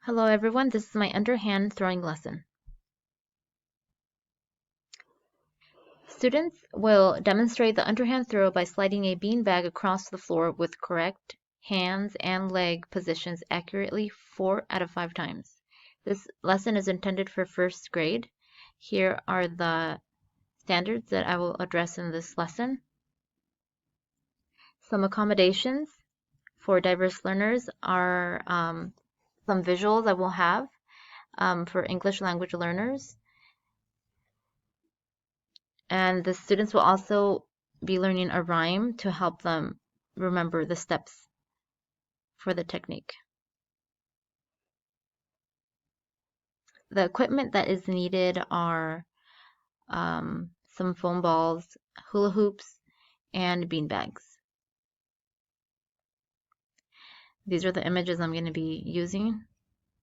Hello everyone, this is my underhand throwing lesson. Students will demonstrate the underhand throw by sliding a beanbag across the floor with correct hands and leg positions accurately 4 out of 5 times. This lesson is intended for first grade. Here are the standards that I will address in this lesson. Some accommodations for diverse learners are some visuals I will have for English language learners. And the students will also be learning a rhyme to help them remember the steps for the technique. The equipment that is needed are some foam balls, hula hoops, and bean bags. These are the images I'm going to be using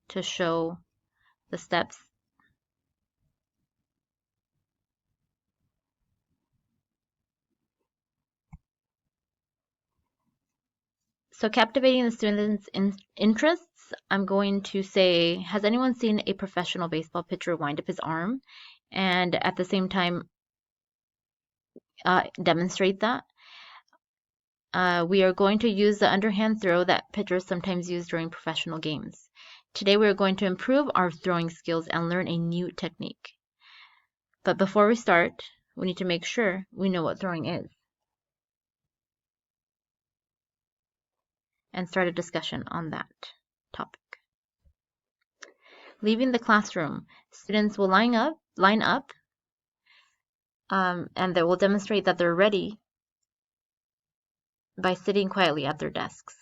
to show the steps. So captivating the students' interests, I'm going to say, has anyone seen a professional baseball pitcher wind up his arm and at the same time demonstrate that? We are going to use the underhand throw that pitchers sometimes use during professional games. Today we are going to improve our throwing skills and learn a new technique. But before we start, we need to make sure we know what throwing is and start a discussion on that topic. Leaving the classroom, students will line up, and they will demonstrate that they're ready by sitting quietly at their desks.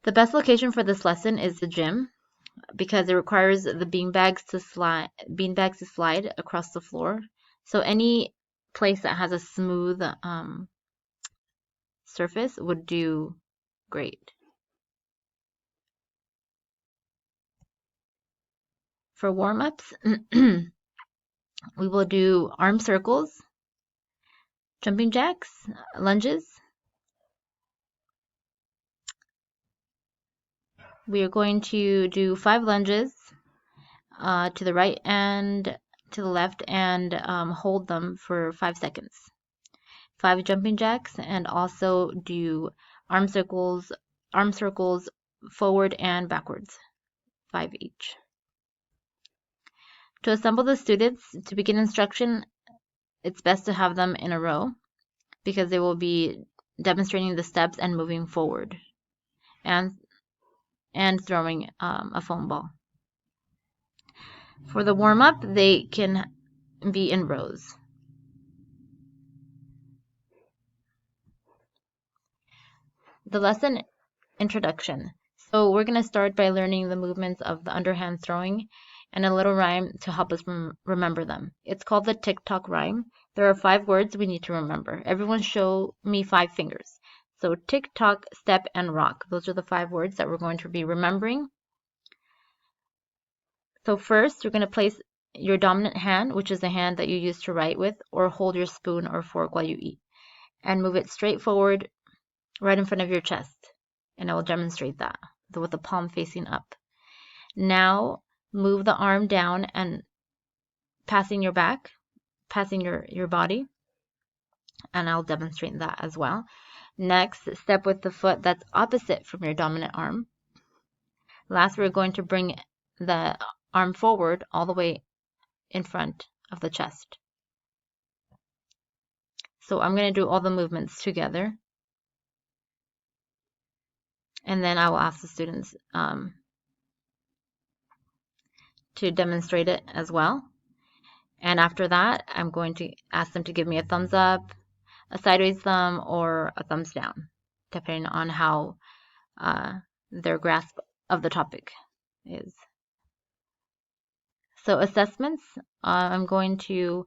The best location for this lesson is the gym because it requires the beanbags to slide across the floor. So any place that has a smooth surface would do great. For warm-ups, we will do arm circles, jumping jacks, lunges. We are going to do 5 lunges to the right and to the left and hold them for 5 seconds. 5 jumping jacks and also do arm circles forward and backwards, 5 each. To assemble the students to begin instruction, it's best to have them in a row because they will be demonstrating the steps and moving forward and throwing a foam ball. For the warm-up, they can be in rows. The lesson introduction. So we're going to start by learning the movements of the underhand throwing and a little rhyme to help us remember them. It's called the tick-tock rhyme. There are 5 words we need to remember. Everyone show me 5 fingers. So tick-tock, step, and rock. Those are the 5 words that we're going to be remembering. So first, you're going to place your dominant hand, which is the hand that you use to write with, or hold your spoon or fork while you eat, and move it straight forward right in front of your chest. And I will demonstrate that with the palm facing up. Now move the arm down and passing your back, passing your body, and I'll demonstrate that as well. Next, step with the foot that's opposite from your dominant arm. Last, we're going to bring the arm forward all the way in front of the chest. So I'm going to do all the movements together, and then I will ask the students to demonstrate it as well. And after that, I'm going to ask them to give me a thumbs up, a sideways thumb, or a thumbs down, depending on how their grasp of the topic is. So assessments, I'm going to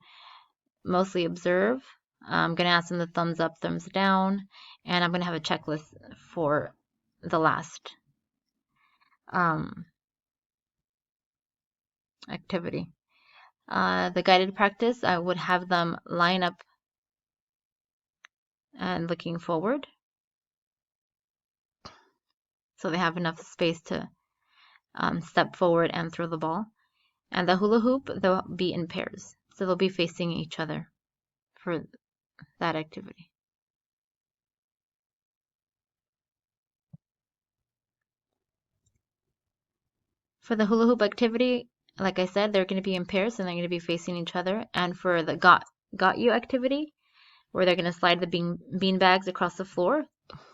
mostly observe. I'm going to ask them the thumbs up, thumbs down, and I'm going to have a checklist for the last activity. The guided practice, I would have them line up and looking forward. so they have enough space to step forward and throw the ball. And the hula hoop, they'll be in pairs, so they'll be facing each other for that activity. For the hula hoop activity, like I said, they're going to be in pairs and they're going to be facing each other. And for the got you activity, where they're going to slide the bean bags across the floor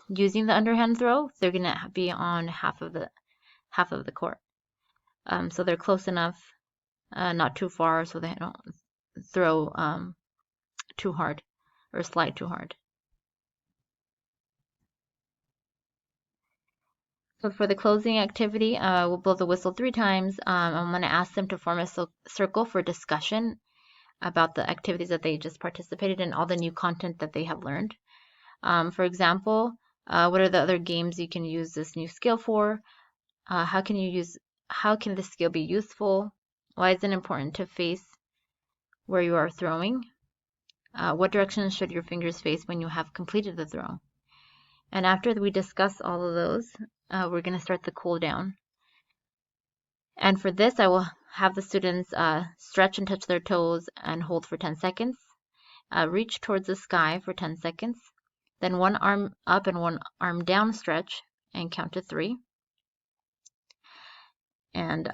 using the underhand throw, they're going to be on half of the court. So they're close enough, not too far, so they don't throw too hard or slide too hard. So for the closing activity, we'll blow the whistle 3 times. I'm going to ask them to form a circle for discussion about the activities that they just participated in, all the new content that they have learned. For example, what are the other games you can use this new skill for? How can this skill be useful? Why is it important to face where you are throwing? What direction should your fingers face when you have completed the throw? And after we discuss all of those, we're going to start the cool down. And for this, I will have the students stretch and touch their toes and hold for 10 seconds. Reach towards the sky for 10 seconds. Then one arm up and one arm down stretch and count to 3. And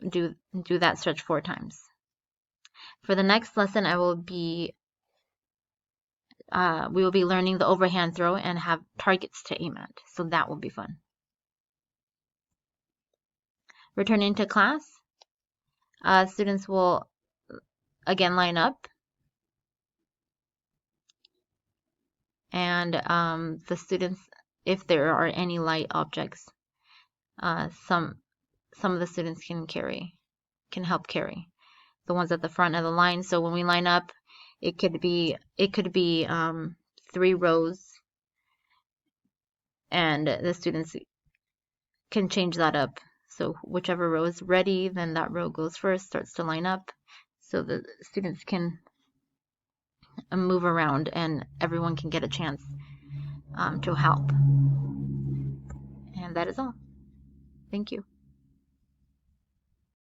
do that stretch 4 times. For the next lesson, we will be learning the overhand throw and have targets to aim at. So that will be fun. Returning to class, students will again line up, and the students, if there are any light objects, some of the students can help carry the ones at the front of the line. So when we line up, it could be 3 rows, and the students can change that up. So whichever row is ready, then that row goes first, starts to line up, so the students can move around and everyone can get a chance to help. And that is all. Thank you.